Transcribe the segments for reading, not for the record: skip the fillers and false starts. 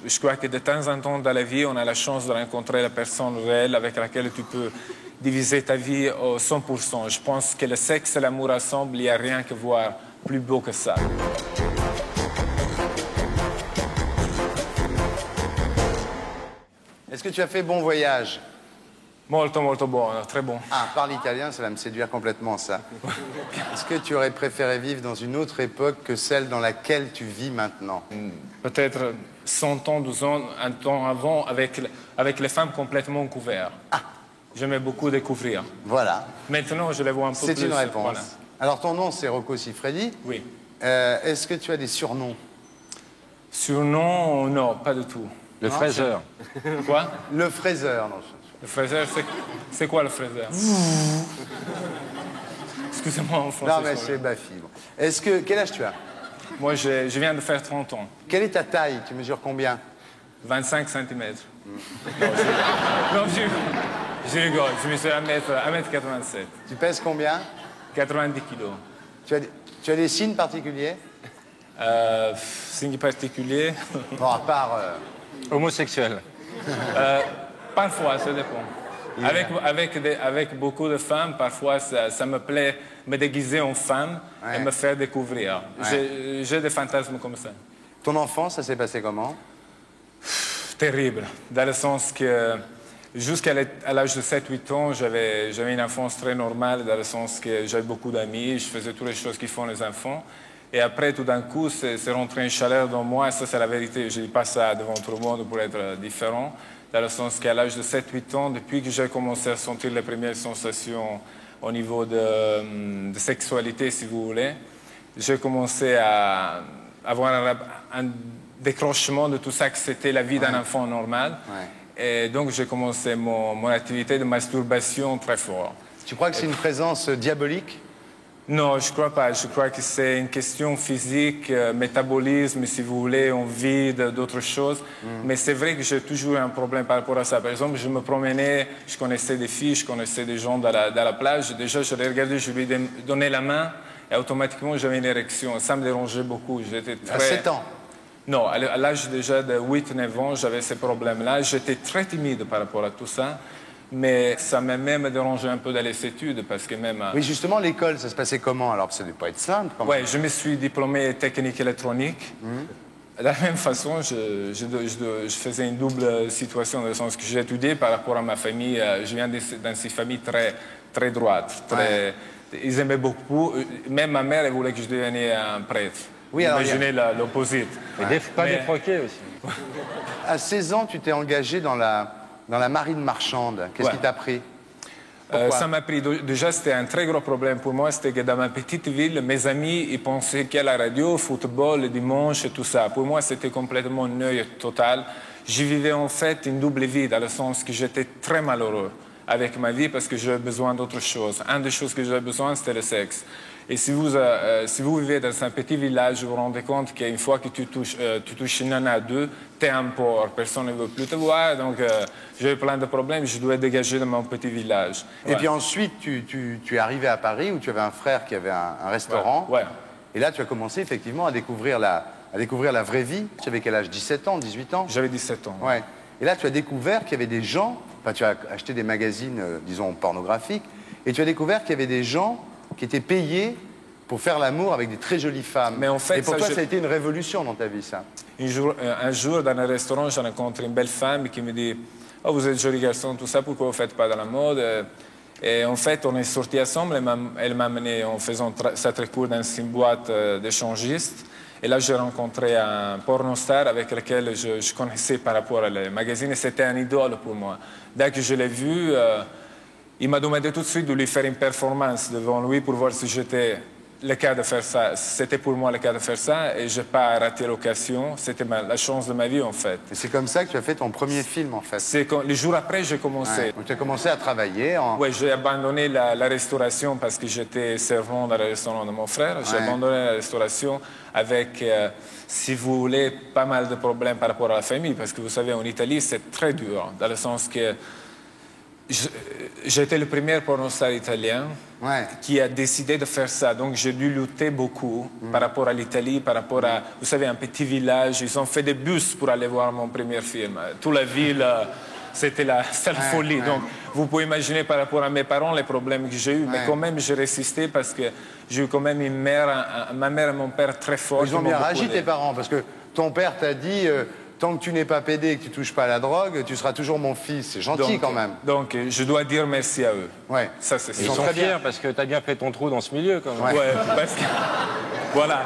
je crois que de temps en temps dans la vie, on a la chance de rencontrer la personne réelle avec laquelle tu peux diviser ta vie au 100%. Je pense que le sexe et l'amour ensemble, il n'y a rien que voir plus beau que ça. Est-ce que tu as fait bon voyage? Molto, molto buono, très bon. Ah, parle italien, ça va me séduire complètement, ça. Est-ce que tu aurais préféré vivre dans une autre époque que celle dans laquelle tu vis maintenant? Peut-être 100 ans, 12 ans, un temps avant, avec les femmes complètement couvertes. Ah. J'aimais beaucoup découvrir. Voilà. Maintenant, je les vois un peu plus. C'est une réponse. Voilà. Alors, ton nom, c'est Rocco Siffredi. Oui. Est-ce que tu as des surnoms? Surnom, non, pas du tout. Le fraiseur. Quoi? Le fraiseur, non. Le fraiseur, c'est quoi le fraiseur? Excusez-moi en français. Non, mais c'est Bafi. Bon. Quel âge tu as? Moi, je viens de faire 30 ans. Quelle est ta taille? Tu mesures combien? 25 cm. Non, je rigole. Je mesure 1m87. Tu pèses combien? 90 kilos. Tu as des signes particuliers? Signe particulier? Bon, à part... Homosexuel. Parfois, ça dépend. Avec beaucoup de femmes, parfois, ça me plaît me déguiser en femme et me faire découvrir. Ouais. J'ai des fantasmes comme ça. Ton enfance, ça s'est passé comment? Terrible, dans le sens que jusqu'à l'âge de 7-8 ans, j'avais une enfance très normale, dans le sens que j'avais beaucoup d'amis, je faisais toutes les choses qu'ils font les enfants. Et après, tout d'un coup, c'est rentré une chaleur dans moi, et ça c'est la vérité. Je ne dis pas ça devant tout le monde pour être différent, dans le sens qu'à l'âge de 7-8 ans, depuis que j'ai commencé à sentir les premières sensations au niveau de sexualité, si vous voulez, j'ai commencé à avoir un décrochement de tout ça, que c'était la vie d'un enfant normal. Ouais. Et donc, j'ai commencé mon activité de masturbation très fort. Tu crois que c'est une présence diabolique? Non, je ne crois pas. Je crois que c'est une question physique, métabolisme, si vous voulez, envie d'autres choses. Mais c'est vrai que j'ai toujours eu un problème par rapport à ça. Par exemple, je me promenais, je connaissais des filles, je connaissais des gens dans la plage. Déjà, je les regardais, je lui donnais la main et automatiquement, j'avais une érection. Ça me dérangeait beaucoup. J'étais très... À 7 ans? Non, à l'âge déjà de 8-9 ans, j'avais ces problèmes-là. J'étais très timide par rapport à tout ça. Mais ça m'a même dérangé un peu dans les études, parce que même... Oui, justement, l'école, ça se passait comment? Alors, ça ne devait pas être simple. Oui, je me suis diplômé technique électronique. De la même façon, je faisais une double situation, dans le sens que j'étudiais par rapport à ma famille. Je viens d'une famille très, très droite. Très, ils aimaient beaucoup. Même ma mère, elle voulait que je devienne un prêtre. Oui, alors, imaginez l'opposite. Et pas défroqué aussi. À 16 ans, tu t'es engagé dans la marine marchande. Qu'est-ce qui t'a pris? Ça m'a pris. Déjà, c'était un très gros problème pour moi. C'était que dans ma petite ville, mes amis, ils pensaient qu'il y a la radio, football, le dimanche et tout ça. Pour moi, c'était complètement un œil total. J'y vivais en fait une double vie, dans le sens que j'étais très malheureux avec ma vie parce que j'avais besoin d'autre chose. Une des choses que j'avais besoin, c'était le sexe. Et si vous vivez dans un petit village, vous vous rendez compte qu'une fois que tu touches une nana à deux, tu es un porc, personne ne veut plus te voir, donc j'ai eu plein de problèmes, je dois dégager de mon petit village. Et puis ensuite, tu es arrivé à Paris où tu avais un frère qui avait un restaurant. Ouais. Et là, tu as commencé effectivement à découvrir la vraie vie. Tu avais quel âge? 17 ans, 18 ans? J'avais 17 ans. Ouais. Et là, tu as découvert qu'il y avait des gens, enfin, tu as acheté des magazines, disons, pornographiques, et tu as découvert qu'il y avait des gens qui étaient payés pour faire l'amour avec des très jolies femmes. Mais en fait, et pour toi, ça a été une révolution dans ta vie, ça. Un jour, dans un restaurant, j'ai rencontré une belle femme qui me dit « Oh, vous êtes joli garçon, tout ça, pourquoi vous ne faites pas de la mode ?» Et en fait, on est sortis ensemble, elle m'a amené en faisant ça très court dans une boîte d'échangistes. Et là, j'ai rencontré un pornostar avec lequel je connaissais par rapport à les magazines, et c'était un idole pour moi. Dès que je l'ai vu, il m'a demandé tout de suite de lui faire une performance devant lui pour voir si j'étais le cas de faire ça. C'était pour moi le cas de faire ça, et je n'ai pas raté l'occasion. C'était la chance de ma vie, en fait. Et c'est comme ça que tu as fait ton premier film, en fait. Les jours après, j'ai commencé. Ouais. Donc tu as commencé à travailler en... Oui, j'ai abandonné la restauration parce que j'étais servant dans le restaurant de mon frère. J'ai abandonné la restauration avec, si vous voulez, pas mal de problèmes par rapport à la famille. Parce que vous savez, en Italie, c'est très dur, dans le sens que J'ai été le premier pornostar italien qui a décidé de faire ça. Donc j'ai dû lutter beaucoup par rapport à l'Italie, par rapport à, vous savez, un petit village. Ils ont fait des bus pour aller voir mon premier film. Toute la ville, c'était la folie. Donc vous pouvez imaginer par rapport à mes parents les problèmes que j'ai eus. Mais quand même, j'ai résisté parce que j'ai eu quand même une mère, ma mère et mon père très forts. Ils ont bien réagi, tes parents, parce que ton père t'a dit... tant que tu n'es pas pédé et que tu touches pas à la drogue, tu seras toujours mon fils. C'est gentil quand même. Donc, je dois dire merci à eux. Ouais. Ça, c'est Ils sont très fiers parce que tu as bien fait ton trou dans ce milieu quand même. Ouais, parce que... Voilà.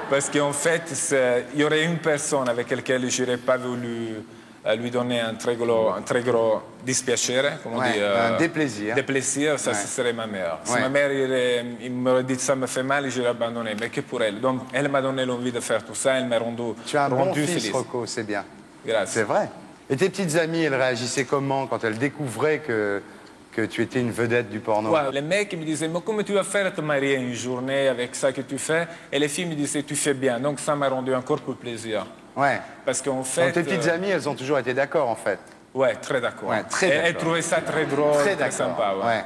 Parce qu'en fait, il y aurait une personne avec laquelle je n'aurais pas voulu lui donner un très gros dispiacere, comme on dit. Un déplaisir. Déplaisir, ça, ce serait ma mère. Si ma mère il m'aurait dit ça me fait mal, j'aurais abandonné. Mais que pour elle. Donc, elle m'a donné l'envie de faire tout ça, elle m'a rendu Tu as un bon fils, felice. Rocco, c'est bien. Grâce. C'est vrai. Et tes petites amies, elles réagissaient comment quand elles découvraient que tu étais une vedette du porno? Ouais, les mecs me disaient, mais comment tu vas faire te marier une journée avec ça que tu fais? Et les filles me disaient, tu fais bien. Donc ça m'a rendu encore plus plaisir. Ouais. Parce qu'en fait... Donc tes petites amies, elles ont toujours été d'accord, en fait. Ouais, très d'accord. Ouais, très d'accord. Elles trouvaient ça très drôle, très sympa. Ouais.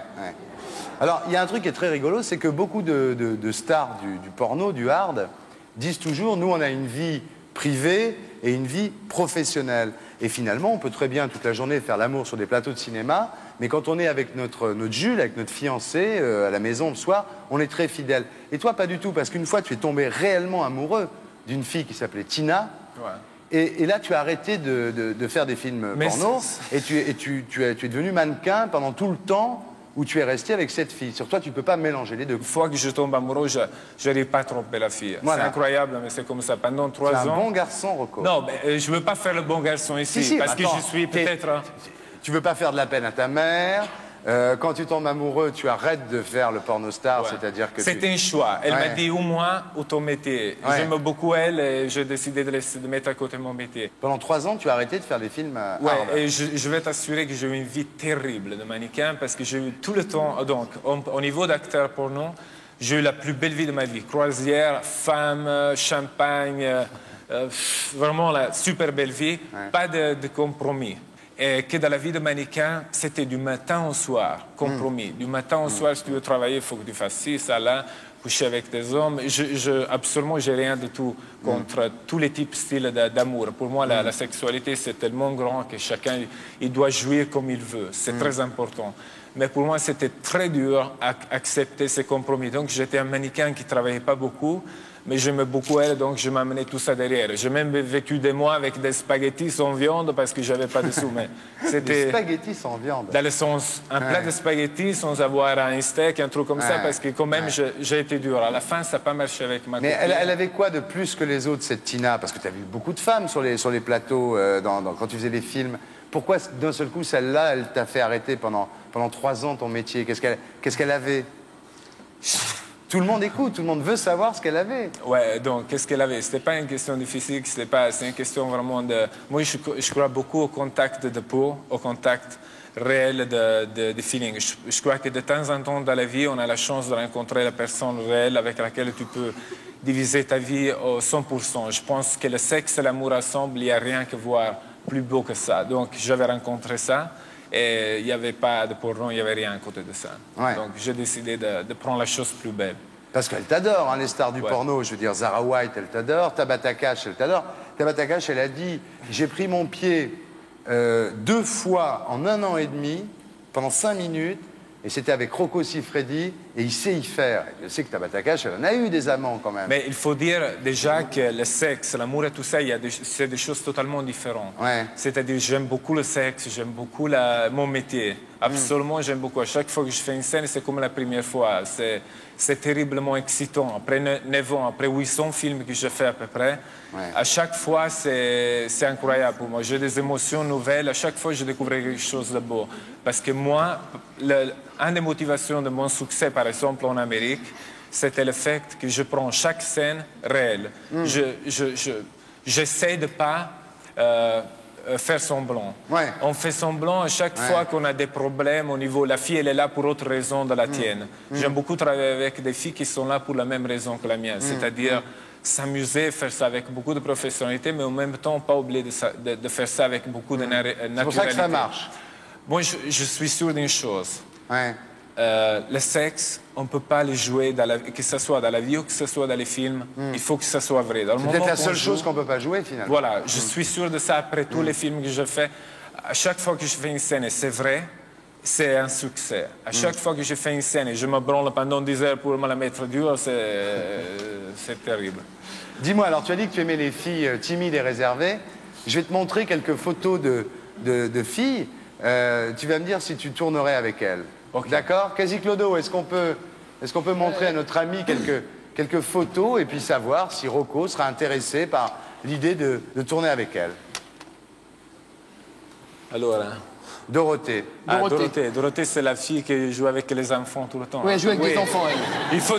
Alors, il y a un truc qui est très rigolo, c'est que beaucoup de stars du porno, du hard, disent toujours, nous, on a une vie privée et une vie professionnelle. Et finalement, on peut très bien toute la journée faire l'amour sur des plateaux de cinéma, mais quand on est avec notre Jules, avec notre fiancé, à la maison le soir, on est très fidèle. Et toi, pas du tout, parce qu'une fois, tu es tombé réellement amoureux d'une fille qui s'appelait Tina. Ouais. Et là, tu as arrté de faire des films porno, et tu es devenu mannequin pendant tout le temps où tu es resté avec cette fille. Sur toi, tu ne peux pas mélanger les deux. Une fois que je tombe amoureux, je n'arrive pas à tromper la fille. Voilà. C'est incroyable, mais c'est comme ça. Pendant 3 ans... Tu es un bon garçon, Rocco. Non, mais je ne veux pas faire le bon garçon ici, parce que je suis peut-être... Tu ne veux pas faire de la peine à ta mère. Quand tu tombes amoureux, tu arrêtes de faire le pornostar, c'est-à-dire que c'était un choix. Elle m'a dit, ou moi, ou ton métier. J'aime beaucoup elle et j'ai décidé de mettre à côté mon métier. Pendant 3 ans, tu as arrêté de faire des films hard. Et je vais t'assurer que j'ai eu une vie terrible de mannequin parce que j'ai eu tout le temps... Donc, au niveau d'acteur porno, j'ai eu la plus belle vie de ma vie. Croisière, femme, champagne, vraiment la super belle vie. Pas de compromis. Et que dans la vie de mannequin, c'était du matin au soir, compromis. Du matin au soir, si tu veux travailler, il faut que tu fasses ci, ça, là, coucher avec des hommes. Absolument, j'ai rien de tout contre tous les types styles d'amour. Pour moi, la sexualité, c'est tellement grand que chacun il doit jouir comme il veut. C'est très important. Mais pour moi, c'était très dur d'accepter ces compromis. Donc, j'étais un mannequin qui ne travaillait pas beaucoup. Mais j'aimais beaucoup elle, donc je m'amenais tout ça derrière. J'ai même vécu des mois avec des spaghettis sans viande parce que je n'avais pas de sous. Mais des spaghettis sans viande? Dans le sens, un plat de spaghettis sans avoir un steak, un truc comme ça, parce que quand même, j'ai été dur. À la fin, ça n'a pas marché avec ma copine. Mais elle avait quoi de plus que les autres, cette Tina? Parce que tu as vu beaucoup de femmes sur les plateaux quand tu faisais les films. Pourquoi, d'un seul coup, celle-là, elle t'a fait arrêter pendant 3 ans ton métier? Qu'est-ce qu'elle avait? Tout le monde écoute, tout le monde veut savoir ce qu'elle avait. Ouais, donc qu'est-ce qu'elle avait? C'était pas une question de physique, c'est une question vraiment de... Moi, je crois beaucoup au contact de peau, au contact réel de feeling. Je crois que de temps en temps dans la vie, on a la chance de rencontrer la personne réelle avec laquelle tu peux diviser ta vie au 100%. Je pense que le sexe et l'amour ensemble, il n'y a rien que voir plus beau que ça. Donc, j'avais rencontré ça. Et il n'y avait pas de porno, il n'y avait rien à côté de ça. Donc j'ai décidé de prendre la chose plus belle. Parce qu'elle t'adore, hein, les stars du porno. Je veux dire, Zara White, elle t'adore. Tabata Cash, elle t'adore. Tabata Cash, elle a dit, j'ai pris mon pied 2 fois en 1 an et demi, pendant 5 minutes, et c'était avec Rocco Siffredi, et il sait y faire. Et je sais que Tabata Cash, elle en a eu des amants quand même. Mais il faut dire déjà que le sexe, l'amour et tout ça, c'est des choses totalement différentes. C'est-à-dire, j'aime beaucoup le sexe, j'aime beaucoup mon métier. Absolument, j'aime beaucoup. À chaque fois que je fais une scène, c'est comme la première fois. C'est terriblement excitant. Après 9 ans, après 800 films que je fais à peu près, à chaque fois, c'est incroyable pour moi. J'ai des émotions nouvelles. À chaque fois, je découvre quelque chose de beau. Parce que moi, une des motivations de mon succès, par exemple, en Amérique, c'était le fait que je prends chaque scène réelle. J'essaie de ne pas faire semblant. On fait semblant à chaque fois qu'on a des problèmes au niveau... La fille, elle est là pour autre raison de la tienne. J'aime beaucoup travailler avec des filles qui sont là pour la même raison que la mienne. C'est-à-dire s'amuser, faire ça avec beaucoup de professionnalité, mais en même temps, pas oublier de faire ça avec beaucoup de naturalité. C'est pour ça que ça marche. Moi, je suis sûr d'une chose. Ouais. Le sexe, on ne peut pas le jouer, que ce soit dans la vie ou que ce soit dans les films. Il faut que ça soit vrai. C'est peut-être la seule chose qu'on ne peut pas jouer, finalement. Voilà, je suis sûr de ça après tous les films que je fais. À chaque fois que je fais une scène et c'est vrai, c'est un succès. À chaque fois que je fais une scène et je me branle pendant 10 heures pour me la mettre dure, c'est terrible. Dis-moi, alors tu as dit que tu aimais les filles timides et réservées. Je vais te montrer quelques photos de filles. Tu vas me dire si tu tournerais avec elles. Okay. D'accord? Quasi-Clodo, est-ce qu'on peut montrer à notre ami quelques photos et puis savoir si Rocco sera intéressé par l'idée de tourner avec elle? Alors, Dorothée. Dorothée, c'est la fille qui joue avec les enfants tout le temps. Oui, elle joue avec des enfants, elle. Il faut...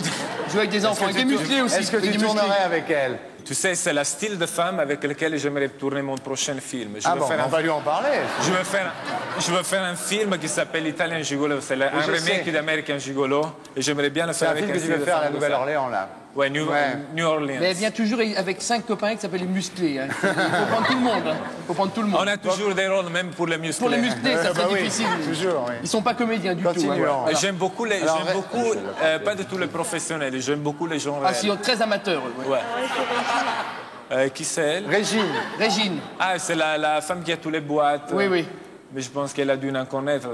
Joue avec des enfants, avec des musclés aussi. Est-ce que tu avec des musclés. tournerais avec elle? Tu sais, c'est le style de femme avec lequel j'aimerais tourner mon prochain film. Ah bon, on va lui en parler. Je veux faire un film qui s'appelle Italian Gigolo. C'est un remake d'American Gigolo. Et j'aimerais bien le faire avec un film. C'est un film que tu veux faire à la Nouvelle-Orléans, là. Ouais, New Orleans. Mais elle vient toujours avec 5 copains qui s'appellent les musclés. Hein. Il faut prendre tout le monde. Hein. Il faut prendre tout le monde. On a toujours des rôles, même pour les musclés. Pour les musclés, ça serait difficile. Toujours, oui. Ils sont pas comédiens du tout. Hein. Voilà. J'aime beaucoup, pas de tous les professionnels, j'aime beaucoup les gens Ah, réels. si, très amateurs. Ouais. Qui c'est elle? Régine. Ah, c'est la femme qui a tous les boîtes. Oui, oui. Mais je pense qu'elle a dû en connaître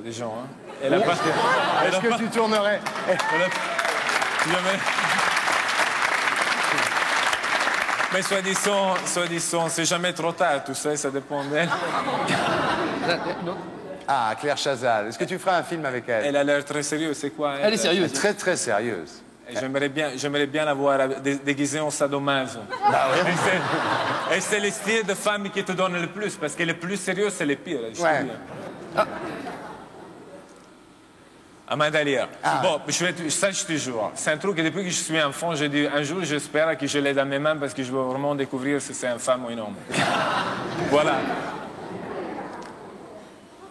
des gens. Hein. Elle a pas... Est-ce que tu tournerais? Mais soi-disant, c'est jamais trop tard, tout ça, ça dépend d'elle. Ah, Claire Chazal. Est-ce que tu feras un film avec elle? Elle a l'air très sérieuse, c'est quoi? Elle est sérieuse. Très, très sérieuse. J'aimerais bien la voir déguisée en sadomaso. Ah oui. Et c'est le style de femme qui te donne le plus, parce que le plus sérieux, c'est le pire. Je te Ouais. dis. Amanda Lear. Bon, ça, je te jure. C'est un truc que depuis que je suis enfant, j'ai dit un jour, j'espère que je l'ai dans mes mains parce que je veux vraiment découvrir si c'est une femme ou un homme. Voilà.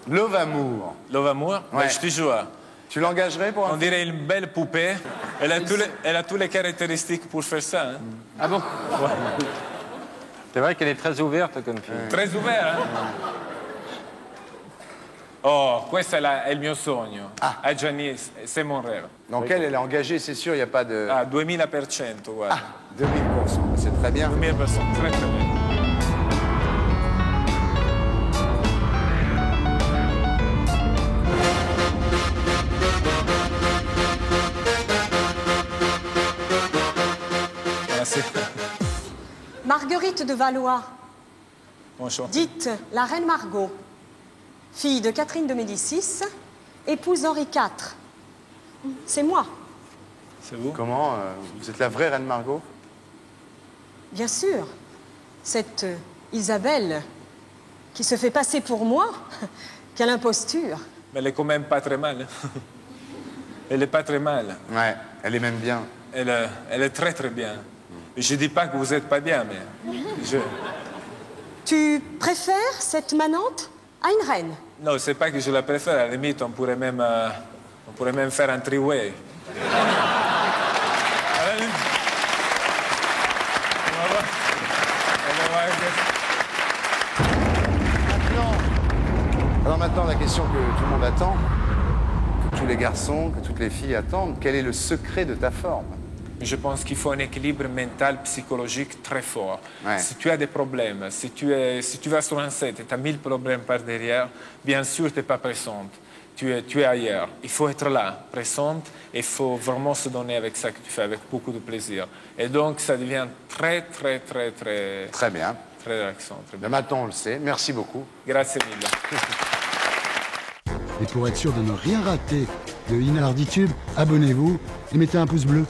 Love Amour. Love Amour, Ouais. ben, je te jure. Tu l'engagerais pour On un dirait une belle poupée. Elle a toutes les caractéristiques pour faire ça. Hein. Ah bon? C'est vrai qu'elle est très ouverte comme fille. Très ouvert, hein? Oh, questo è il mio sogno. A Gianni, c'est mon rêve. Donc elle est engagée, c'est sûr, il n'y a pas de... Ah, 2000%, guarda. 2000%, c'est très bien. 2000%, très très bien. Merci. Marguerite de Valois, Bonjour. dite la reine Margot, fille de Catherine de Médicis, épouse d'Henri IV. C'est moi, C'est vous? Comment vous êtes la vraie reine Margot? bien sûr. Cette Isabelle qui se fait passer pour moi, quelle imposture. Mais elle est quand même pas très mal. Elle est pas très mal. Ouais, elle est même bien. Elle est très très bien. Je dis pas que vous êtes pas bien, mais Tu préfères cette manante à une reine? non, c'est pas que je la préfère. À la limite, on pourrait même faire un three-way. À la limite. On va voir. Alors maintenant, la question que tout le monde attend, que tous les garçons, que toutes les filles attendent, quel est le secret de ta forme? Je pense qu'il faut un équilibre mental, psychologique très fort. Ouais. Si tu as des problèmes, si tu vas sur un set et tu as 1000 problèmes par derrière, bien sûr, tu n'es pas présente. Tu es ailleurs. Il faut être là, présente, et il faut vraiment se donner avec ça que tu fais, avec beaucoup de plaisir. Et donc, ça devient très, très, très, très, Très bien. très relaxant. Très bien. Ben maintenant, on le sait. Merci beaucoup. Grazie mille. Et pour être sûr de ne rien rater de Inarditube, abonnez-vous et mettez un pouce bleu.